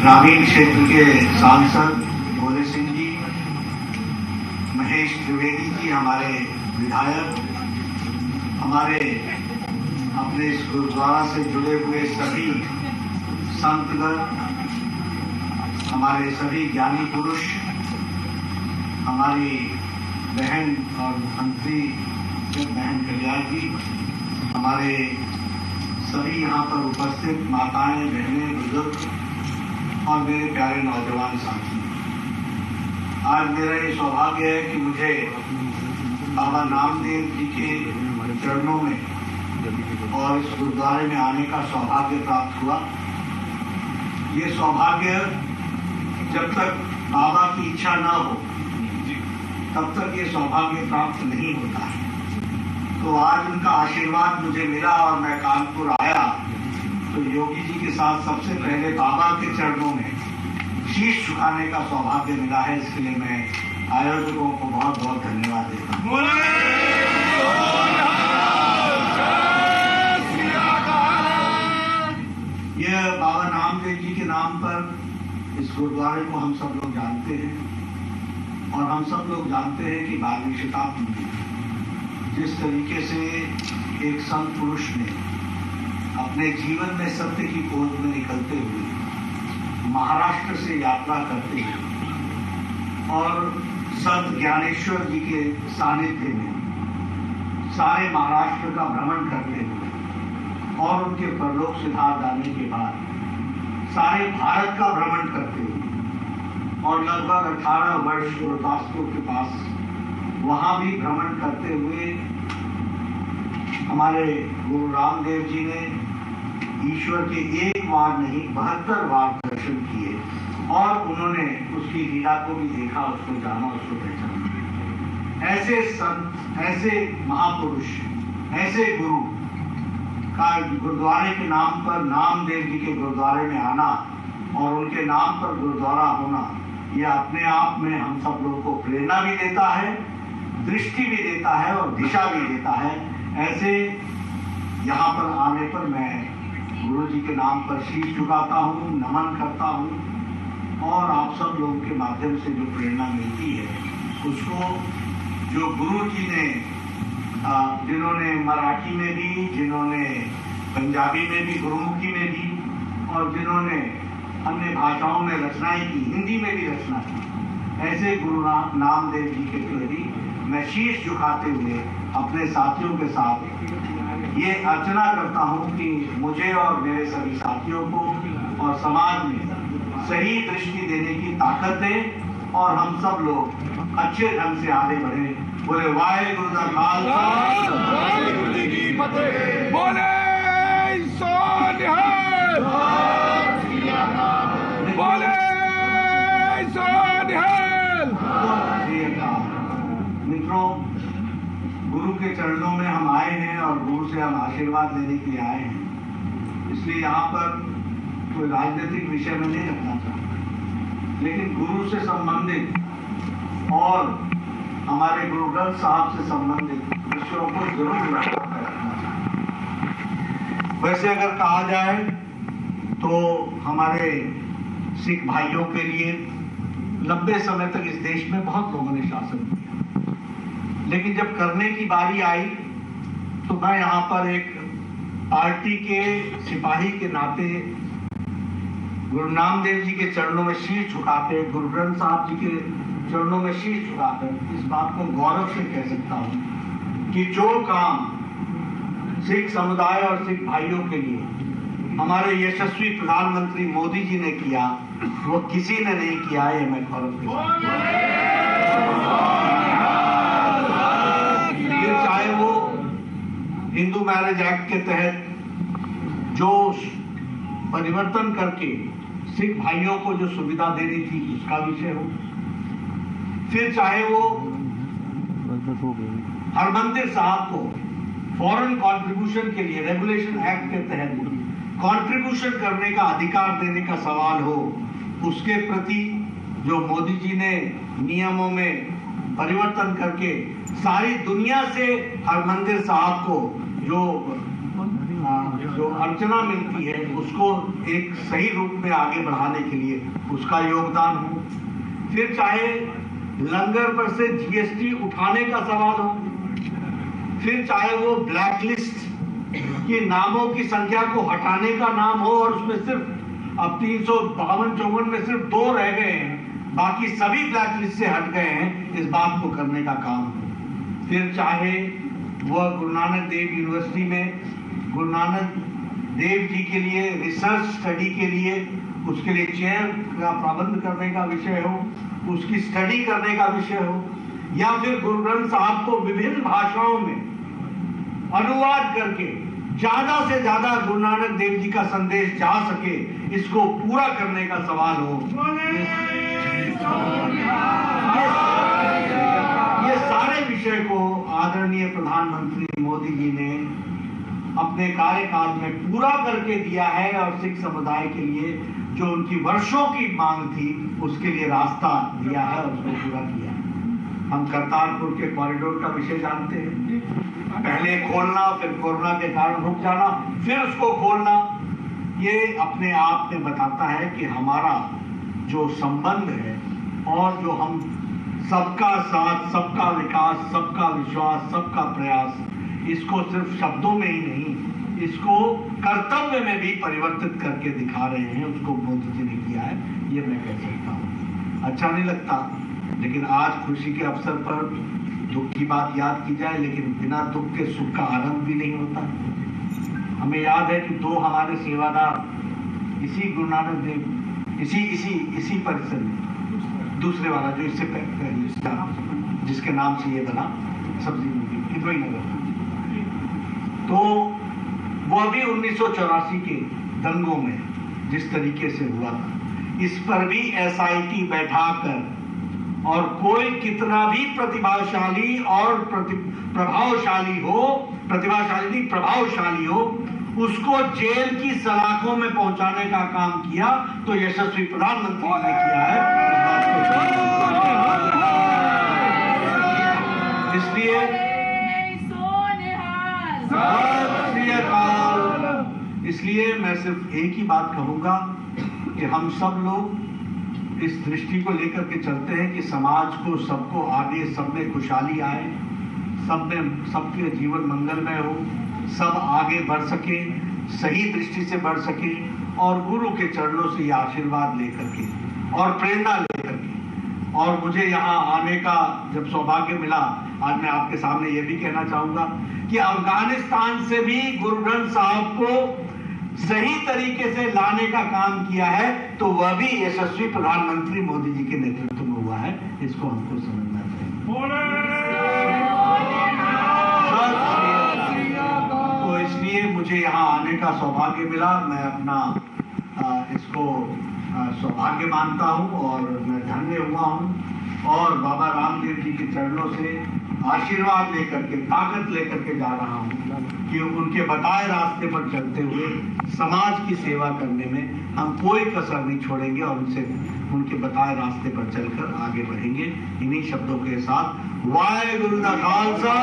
ग्रामीण क्षेत्र के सांसद भोले सिंह जी, महेश त्रिवेदी जी, हमारे विधायक, हमारे अपने इस गुरुद्वारा से जुड़े हुए सभी संतगण, हमारे सभी ज्ञानी पुरुष, हमारी बहन और मंत्री बहन कल्याण जी, हमारे सभी यहाँ पर उपस्थित माताएं, बहनें, बुजुर्ग और मेरे प्यारे नौजवान साथी, आज मेरा ये सौभाग्य है कि मुझे बाबा नामदेव जी के चरणों में और इस गुरुद्वारे में आने का सौभाग्य प्राप्त हुआ। ये सौभाग्य जब तक बाबा की इच्छा न हो तब तक ये सौभाग्य प्राप्त नहीं होता है। तो आज उनका आशीर्वाद मुझे मिला और मैं कानपुर आया तो योगी जी के साथ सबसे पहले बाबा के चरणों में शीश झुकाने का सौभाग्य मिला है। इसके लिए मैं आयोजकों को बहुत बहुत धन्यवाद देता हूँ। यह बाबा नामदेव जी के नाम पर इस गुरुद्वारे को हम सब लोग जानते हैं और हम सब लोग जानते हैं कि 12वीं शताब्दी में जिस तरीके से एक संत पुरुष ने अपने जीवन में सत्य की खोज में निकलते हुए महाराष्ट्र से यात्रा करते हुए और संत ज्ञानेश्वर जी के सानिध्य में सारे महाराष्ट्र का भ्रमण करते हुए और उनके परलोक सिधार जाने के बाद सारे भारत का भ्रमण करते हुए और लगभग 18 वर्ष रोहतासपुर के पास वहां भी भ्रमण करते हुए हमारे गुरु रामदेव जी ने ईश्वर के एक बार नहीं 72 बार दर्शन किए और उन्होंने उसकी लीला को भी देखा, उसको जाना, उसको पहचाना। ऐसे संत, ऐसे महापुरुष, ऐसे गुरु का गुरुद्वारे के नाम पर, नामदेव जी के गुरुद्वारे में आना और उनके नाम पर गुरुद्वारा होना, यह अपने आप में हम सब लोगों को प्रेरणा भी देता है, दृष्टि भी देता है और दिशा भी देता है। ऐसे यहाँ पर आने पर मैं गुरु जी के नाम पर शीश झुकाता हूँ, नमन करता हूँ और आप सब लोगों के माध्यम से जो प्रेरणा मिलती है उसको जो गुरु जी ने जिन्होंने मराठी में भी, जिन्होंने पंजाबी में भी, गुरुमुखी में भी और जिन्होंने अन्य भाषाओं में रचनाएं की, हिंदी में भी रचना की, ऐसे गुरु नामदेव जी के प्रति मैं शीश झुकाते हुए अपने साथियों के साथ ये अर्चना करता हूँ कि मुझे और मेरे सभी साथियों को और समाज में सही दृष्टि देने की ताकत दे और हम सब लोग अच्छे ढंग से आगे बढ़े। बोले वाहेगुरु दा खालसा, वाहेगुरु जी की फतेह। बोले सोनिहाल, बोले सोनिहाल। मित्रों, गुरु के चरणों में हम आए हैं और गुरु से हम आशीर्वाद लेने के लिए आए हैं। इसलिए यहाँ पर कोई राजनीतिक विषय में नहीं रखना चाहता, लेकिन गुरु से संबंधित और हमारे गुरु ग्रंथ साहब से संबंधित विषयों को जरूर रखना चाहता। वैसे अगर कहा जाए तो हमारे सिख भाइयों के लिए लंबे समय तक इस देश में बहुत लोगों ने शासन किया, लेकिन जब करने की बारी आई तो मैं यहाँ पर एक पार्टी के सिपाही के नाते गुरु नामदेव जी के चरणों में शीश झुकाते, गुरु ग्रंथ साहब जी के चरणों में शीश झुकाकर इस बात को गौरव से कह सकता हूँ कि जो काम सिख समुदाय और सिख भाइयों के लिए हमारे यशस्वी प्रधानमंत्री मोदी जी ने किया वो किसी ने नहीं किया है, मैं गौरव के साथ। चाहे वो हिंदू मैरिज एक्ट के तहत जो परिवर्तन करके सिख भाइयों को जो सुविधा देनी थी उसका विषय हो, फिर चाहे वो हरमंदिर साहब को फॉरेन कंट्रीब्यूशन के लिए रेगुलेशन एक्ट के तहत कंट्रीब्यूशन करने का अधिकार देने का सवाल हो, उसके प्रति जो मोदी जी ने नियमों में परिवर्तन करके सारी दुनिया से हरमंदिर साहब को जो जो अर्चना मिलती है उसको एक सही रूप में आगे बढ़ाने के लिए उसका योगदान हो, फिर चाहे लंगर पर से जीएसटी उठाने का सवाल हो, फिर चाहे वो ब्लैक लिस्ट के नामों की संख्या को हटाने का नाम हो और उसमें सिर्फ अब 352-54 में सिर्फ 2 रह गए हैं, बाकी सभी ब्लैक लिस्ट से हट गए हैं, इस बात को करने का काम हो, फिर चाहे वह गुरु नानक देव यूनिवर्सिटी में गुरु नानक देव जी के लिए रिसर्च स्टडी के लिए उसके लिए चेयर का प्रबंध करने का विषय हो, उसकी स्टडी करने का विषय हो, या फिर गुरु ग्रंथ साहब को विभिन्न भाषाओं में अनुवाद करके ज्यादा से ज्यादा गुरु नानक देव जी का संदेश जा सके, इसको पूरा करने का सवाल हो। ये सारे विषय को आदरणीय प्रधानमंत्री मोदी जी ने अपने कार्यकाल में पूरा करके दिया है और सिख समुदाय के लिए जो उनकी वर्षों की मांग थी उसके लिए रास्ता दिया है और उसको पूरा किया है। हम करतारपुर के कॉरिडोर का विषय जानते हैं, पहले खोलना, फिर कोरोना के कारण रुक जाना, फिर उसको खोलना, ये अपने आप में बताता है कि हमारा जो संबंध है और जो हम सबका साथ, सबका विकास, सबका विश्वास, सबका प्रयास, इसको सिर्फ शब्दों में ही नहीं, इसको कर्तव्य में भी परिवर्तित करके दिखा रहे हैं, उसको मोदी जी ने किया है, ये मैं कह सकता हूँ। अच्छा नहीं लगता, लेकिन आज खुशी के अवसर पर दुख की बात याद की जाए, लेकिन बिना दुख के सुख का आनंद भी नहीं होता। हमें याद है कि 2 हमारे सेवादार इसी गुरु नानक देव इसी परिसर में, दूसरे वाला जो इससे पहले जिसके नाम से ये बना सब्जी मंडी किदवई नगर, तो वो अभी 1984 के दंगों में जिस तरीके से हुआ था, इस पर भी एसआईटी बैठाकर और कोई कितना भी प्रतिभाशाली और प्रभावशाली हो, उसको जेल की सलाखों में पहुंचाने का काम किया, तो यशस्वी प्रधानमंत्री ने किया है। इसलिए इसलिए मैं सिर्फ एक ही बात कहूंगा कि हम सब लोग इस दृष्टि को लेकर के चलते हैं कि समाज को, सबको आगे, सब में खुशहाली आए, सबके जीवन मंगलमय हो, सब आगे बढ़ सके, सही दृष्टि से बढ़ सके, और गुरु के चरणों से ये आशीर्वाद लेकर के और प्रेरणा लेकर के। और मुझे यहाँ आने का जब सौभाग्य मिला, आज मैं आपके सामने ये भी कहना चाहूंगा कि अफगानिस्तान से भी गुरु ग्रंथ साहब को सही तरीके से लाने का काम किया है, तो वह भी यशस्वी प्रधानमंत्री मोदी जी के नेतृत्व में हुआ है, इसको हमको समझना चाहिए। तो इसलिए मुझे यहाँ आने का सौभाग्य मिला, मैं अपना इसको सौभाग्य मानता हूँ और मैं धन्य हुआ हूँ, और बाबा रामदेव जी के चरणों से आशीर्वाद लेकर के, ताकत लेकर के जा रहा हूँ कि उनके बताए रास्ते पर चलते हुए समाज की सेवा करने में हम कोई कसर नहीं छोड़ेंगे और उनके बताए रास्ते पर चलकर आगे बढ़ेंगे। इन्हीं शब्दों के साथ वाहे गुरु दा खालसा।